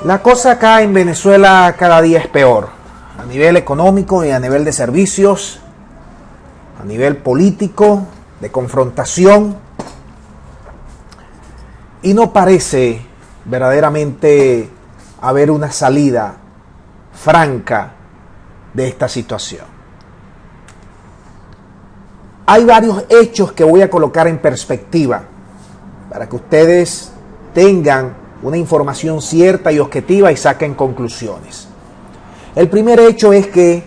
La cosa acá en Venezuela cada día es peor, a nivel económico y a nivel de servicios, a nivel político, de confrontación, y no parece verdaderamente haber una salida franca de esta situación. Hay varios hechos que voy a colocar en perspectiva para que ustedes tengan una información cierta y objetiva y saquen conclusiones. El primer hecho es que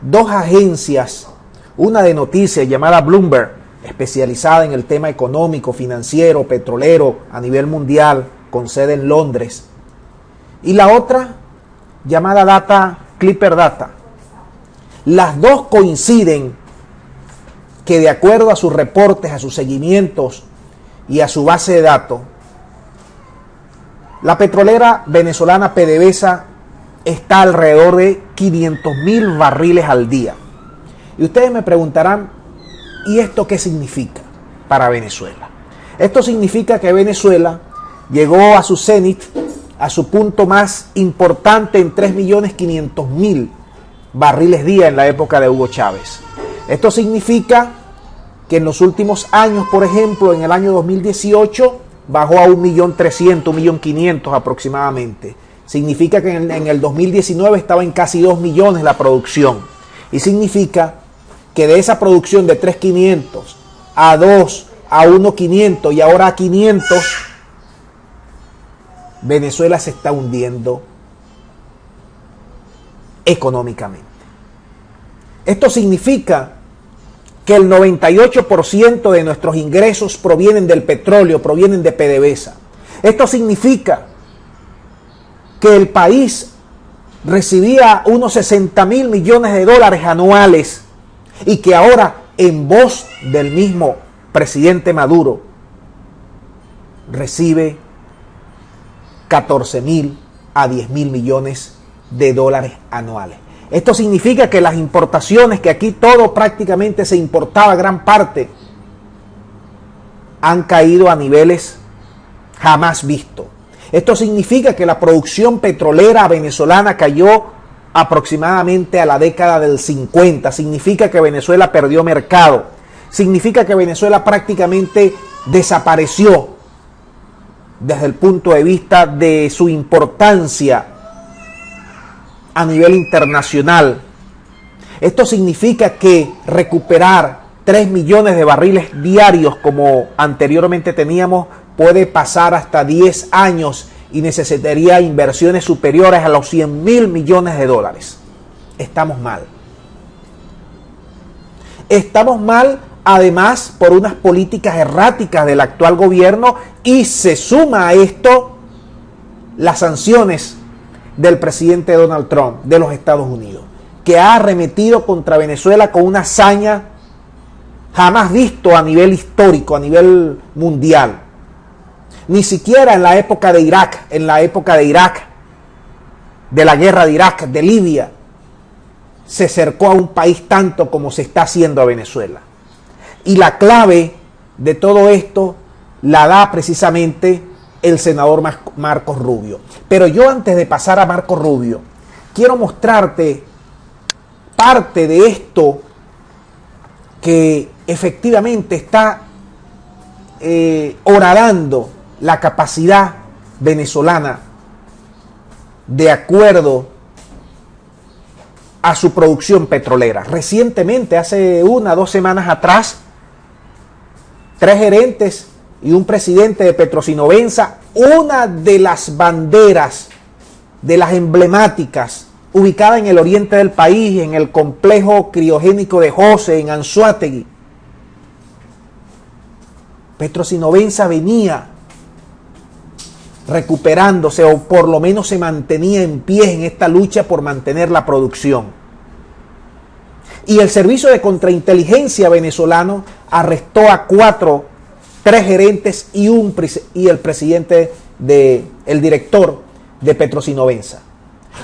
dos agencias, una de noticias llamada Bloomberg, especializada en el tema económico, financiero, petrolero a nivel mundial, con sede en Londres, y la otra llamada Clipper Data. Las dos coinciden que de acuerdo a sus reportes, a sus seguimientos y a su base de datos, la petrolera venezolana PDVSA está alrededor de 500.000 barriles al día. Y ustedes me preguntarán, ¿y esto qué significa para Venezuela? Esto significa que Venezuela llegó a su cenit, a su punto más importante en 3.500.000 barriles día en la época de Hugo Chávez. Esto significa que en los últimos años, por ejemplo, en el año 2018, bajó a 1.300.000, 1.500.000 aproximadamente. Significa que en el 2019 estaba en casi 2 millones la producción. Y significa que de esa producción de 3.500 a 2, a 1.500 y ahora a 500, Venezuela se está hundiendo económicamente. Esto significa que el 98% de nuestros ingresos provienen del petróleo, provienen de PDVSA. Esto significa que el país recibía unos 60.000 millones de dólares anuales y que ahora, en voz del mismo presidente Maduro, recibe 14.000 a 10.000 millones de dólares anuales. Esto significa que las importaciones, que aquí todo prácticamente se importaba, gran parte, han caído a niveles jamás vistos. Esto significa que la producción petrolera venezolana cayó aproximadamente a la década del 50. Significa que Venezuela perdió mercado. Significa que Venezuela prácticamente desapareció desde el punto de vista de su importancia a nivel internacional. Esto significa que recuperar 3 millones de barriles diarios como anteriormente teníamos puede pasar hasta 10 años y necesitaría inversiones superiores a los 100.000 millones de dólares. Estamos mal. Estamos mal además por unas políticas erráticas del actual gobierno y se suma a esto las sanciones del presidente Donald Trump de los Estados Unidos, que ha arremetido contra Venezuela con una hazaña jamás visto a nivel histórico, a nivel mundial. Ni siquiera en la época de Irak, de la guerra de Irak, de Libia, se acercó a un país tanto como se está haciendo a Venezuela. Y la clave de todo esto la da precisamente el senador Marcos Rubio. Pero yo, antes de pasar a Marcos Rubio, quiero mostrarte parte de esto que efectivamente está horadando la capacidad venezolana de acuerdo a su producción petrolera. Recientemente, hace 1 o 2 semanas atrás, 3 gerentes y un presidente de Petrosinovensa, una de las banderas, de las emblemáticas, ubicada en el oriente del país, en el complejo criogénico de Jose, en Anzoátegui. Petrosinovensa venía recuperándose, o por lo menos se mantenía en pie en esta lucha por mantener la producción. Y el servicio de contrainteligencia venezolano arrestó a 3 gerentes y el presidente, el director de Petrosinovensa.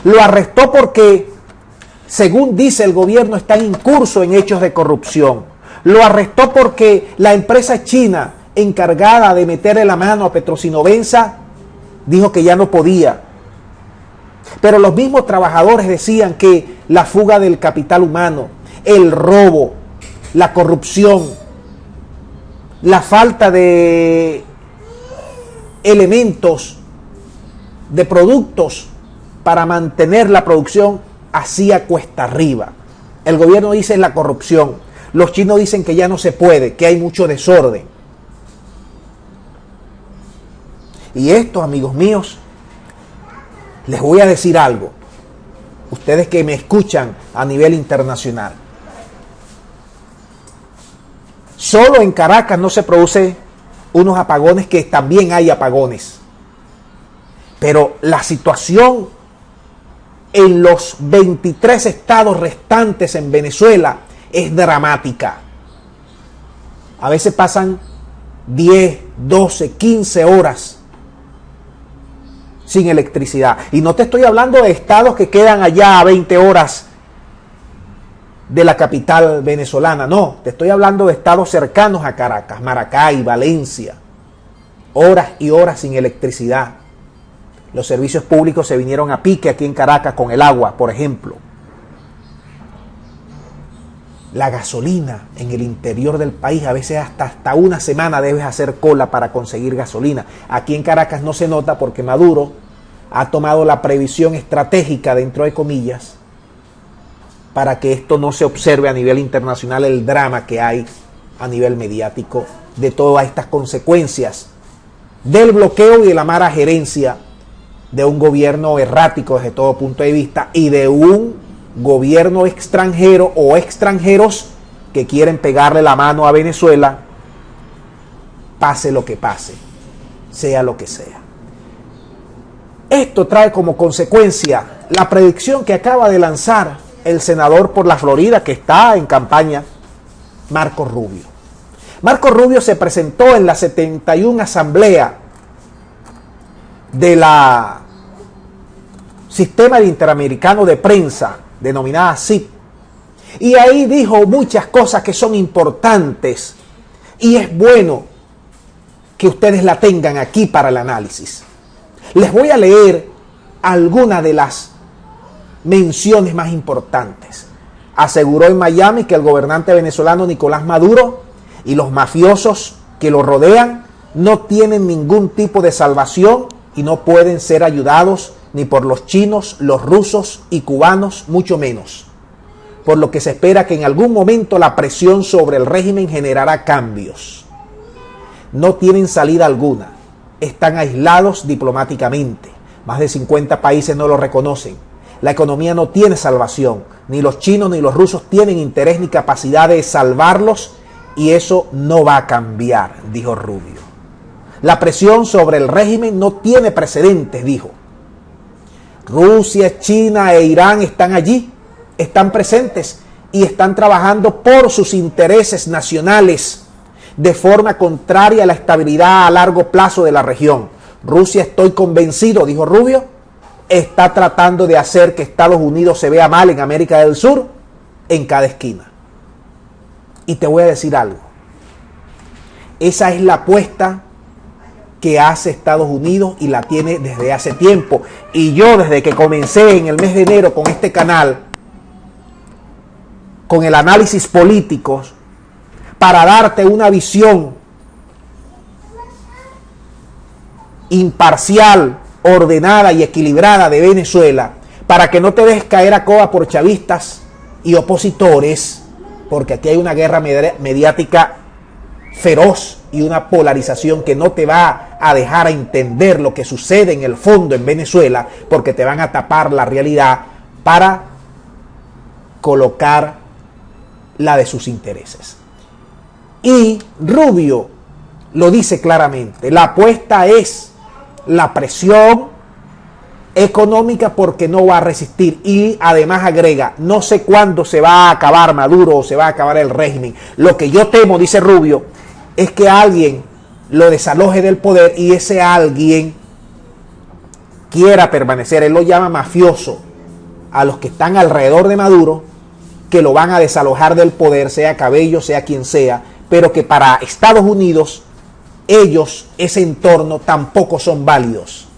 Lo arrestó porque, según dice el gobierno, están incursos en hechos de corrupción. Lo arrestó porque la empresa china encargada de meterle la mano a Petrosinovensa dijo que ya no podía Pero los mismos trabajadores decían que la fuga del capital humano, el robo, la corrupción, la falta de elementos, de productos para mantener la producción, hacía cuesta arriba. El gobierno dice la corrupción. Los chinos dicen que ya no se puede, que hay mucho desorden. Y esto, amigos míos, les voy a decir algo. Ustedes que me escuchan a nivel internacional. Solo en Caracas no se produce unos apagones, que también hay apagones. Pero la situación en los 23 estados restantes en Venezuela es dramática. A veces pasan 10, 12, 15 horas sin electricidad. Y no te estoy hablando de estados que quedan allá a 20 horas de la capital venezolana. No, te estoy hablando de estados cercanos a Caracas, Maracay, Valencia. Horas y horas sin electricidad. Los servicios públicos se vinieron a pique aquí en Caracas con el agua, por ejemplo. La gasolina en el interior del país, a veces hasta una semana debes hacer cola para conseguir gasolina. Aquí en Caracas no se nota porque Maduro ha tomado la previsión estratégica, dentro de comillas, para que esto no se observe a nivel internacional, el drama que hay a nivel mediático de todas estas consecuencias del bloqueo y de la mala gerencia de un gobierno errático desde todo punto de vista, y de un gobierno extranjero o extranjeros que quieren pegarle la mano a Venezuela, pase lo que pase, sea lo que sea. Esto trae como consecuencia la predicción que acaba de lanzar el senador por la Florida, que está en campaña, Marco Rubio. Marco Rubio se presentó en la 71 Asamblea de la Sistema Interamericano de Prensa, denominada SIP, y ahí dijo muchas cosas que son importantes, y es bueno que ustedes la tengan aquí para el análisis. Les voy a leer algunas de las menciones más importantes. Aseguró en Miami que el gobernante venezolano Nicolás Maduro y los mafiosos que lo rodean no tienen ningún tipo de salvación y no pueden ser ayudados ni por los chinos, los rusos y cubanos, mucho menos. Por lo que se espera que en algún momento la presión sobre el régimen generará cambios. No tienen salida alguna. Están aislados diplomáticamente. Más de 50 países no lo reconocen. La economía no tiene salvación. Ni los chinos ni los rusos tienen interés ni capacidad de salvarlos, y eso no va a cambiar, dijo Rubio. La presión sobre el régimen no tiene precedentes, dijo. Rusia, China e Irán están allí, están presentes y están trabajando por sus intereses nacionales de forma contraria a la estabilidad a largo plazo de la región. Rusia, estoy convencido, dijo Rubio, está tratando de hacer que Estados Unidos se vea mal en América del Sur en cada esquina. Y te voy a decir algo. Esa es la apuesta que hace Estados Unidos y la tiene desde hace tiempo. Y yo, desde que comencé en el mes de enero con este canal, con el análisis político, para darte una visión imparcial, ordenada y equilibrada de Venezuela, para que no te dejes caer a coba por chavistas y opositores, porque aquí hay una guerra mediática feroz y una polarización que no te va a dejar a entender lo que sucede en el fondo en Venezuela, porque te van a tapar la realidad para colocar la de sus intereses. Y Rubio lo dice claramente, la apuesta es la presión económica porque no va a resistir, y además agrega, no sé cuándo se va a acabar Maduro o se va a acabar el régimen. Lo que yo temo, dice Rubio, es que alguien lo desaloje del poder y ese alguien quiera permanecer. Él lo llama mafioso a los que están alrededor de Maduro, que lo van a desalojar del poder, sea Cabello, sea quien sea, pero que para Estados Unidos ellos, ese entorno, tampoco son válidos.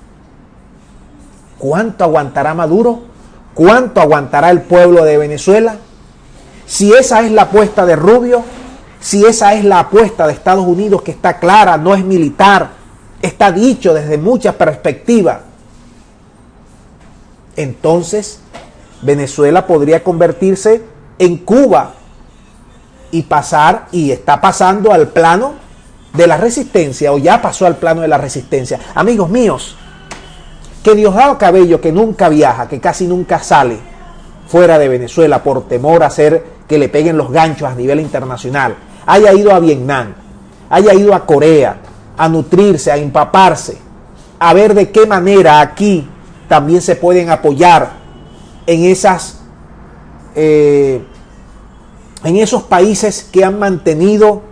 ¿Cuánto aguantará Maduro? ¿Cuánto aguantará el pueblo de Venezuela? Si esa es la apuesta de Rubio, si esa es la apuesta de Estados Unidos, que está clara, no es militar, está dicho desde muchas perspectivas, entonces Venezuela podría convertirse en Cuba y pasar, y está pasando al plano de la resistencia, o ya pasó al plano de la resistencia. Amigos míos, que Diosdado Cabello, que nunca viaja, que casi nunca sale fuera de Venezuela por temor a hacer que le peguen los ganchos a nivel internacional, haya ido a Vietnam, haya ido a Corea, a nutrirse, a empaparse, a ver de qué manera aquí también se pueden apoyar en esos países que han mantenido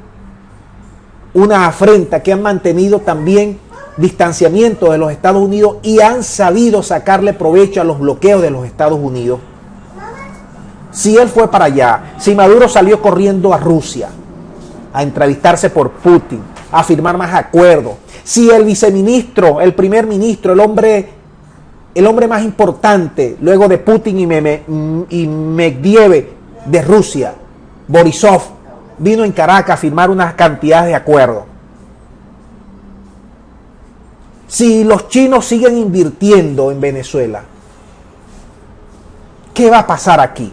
una afrenta, que han mantenido también distanciamiento de los Estados Unidos y han sabido sacarle provecho a los bloqueos de los Estados Unidos. Si él fue para allá, si Maduro salió corriendo a Rusia a entrevistarse por Putin, a firmar más acuerdos, si el viceministro, el primer ministro, el hombre más importante luego de Putin y Medvedev de Rusia, Borisov, vino en Caracas a firmar unas cantidades de acuerdos. Si los chinos siguen invirtiendo en Venezuela, ¿qué va a pasar aquí?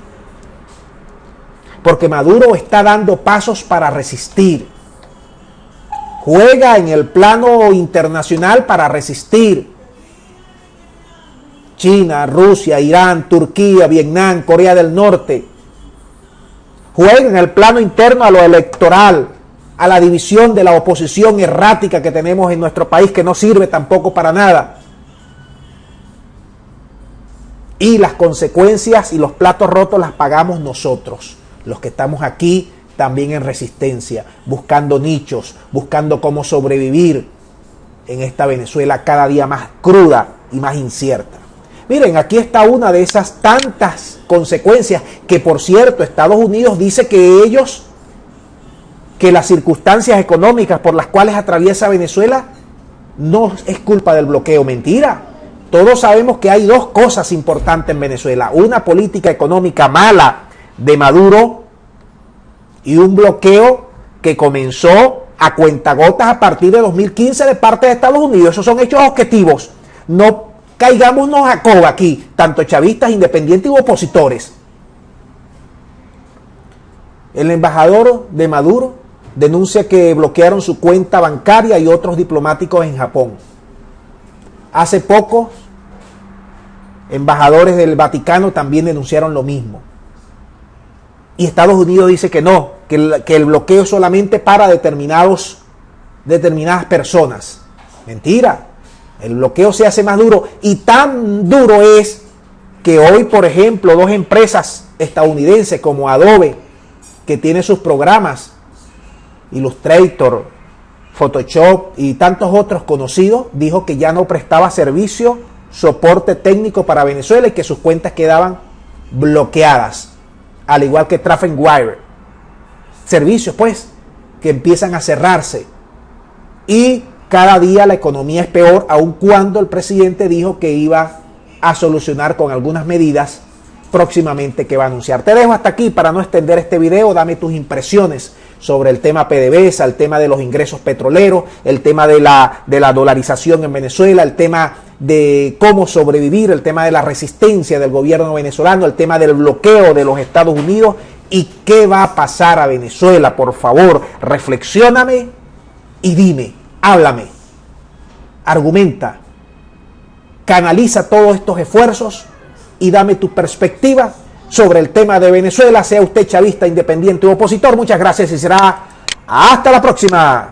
Porque Maduro está dando pasos para resistir. Juega en el plano internacional para resistir. China, Rusia, Irán, Turquía, Vietnam, Corea del Norte. Juega en el plano interno a lo electoral, a la división de la oposición errática que tenemos en nuestro país, que no sirve tampoco para nada. Y las consecuencias y los platos rotos las pagamos nosotros, los que estamos aquí también en resistencia, buscando nichos, buscando cómo sobrevivir en esta Venezuela cada día más cruda y más incierta. Miren, aquí está una de esas tantas consecuencias que, por cierto, Estados Unidos dice que las circunstancias económicas por las cuales atraviesa Venezuela no es culpa del bloqueo. Mentira. Todos sabemos que hay dos cosas importantes en Venezuela: una política económica mala de Maduro y un bloqueo que comenzó a cuentagotas a partir de 2015 de parte de Estados Unidos. Esos son hechos objetivos. No caigámonos a coba aquí, tanto chavistas, independientes u opositores. El embajador de Maduro denuncia que bloquearon su cuenta bancaria y otros diplomáticos en Japón. Hace poco, embajadores del Vaticano también denunciaron lo mismo. Y Estados Unidos dice que no, que el bloqueo es solamente para determinadas personas. Mentira. El bloqueo se hace más duro, y tan duro es que hoy, por ejemplo, dos empresas estadounidenses como Adobe, que tiene sus programas, Illustrator, Photoshop y tantos otros conocidos, dijo que ya no prestaba soporte técnico para Venezuela y que sus cuentas quedaban bloqueadas, al igual que Trafficwire. Servicios, pues, que empiezan a cerrarse. Y cada día la economía es peor, aun cuando el presidente dijo que iba a solucionar con algunas medidas próximamente que va a anunciar. Te dejo hasta aquí para no extender este video. Dame tus impresiones sobre el tema PDVSA, el tema de los ingresos petroleros, el tema de la dolarización en Venezuela, el tema de cómo sobrevivir, el tema de la resistencia del gobierno venezolano, el tema del bloqueo de los Estados Unidos y qué va a pasar a Venezuela. Por favor, reflexióname y dime. Háblame, argumenta, canaliza todos estos esfuerzos y dame tu perspectiva sobre el tema de Venezuela, sea usted chavista, independiente u opositor. Muchas gracias y será hasta la próxima.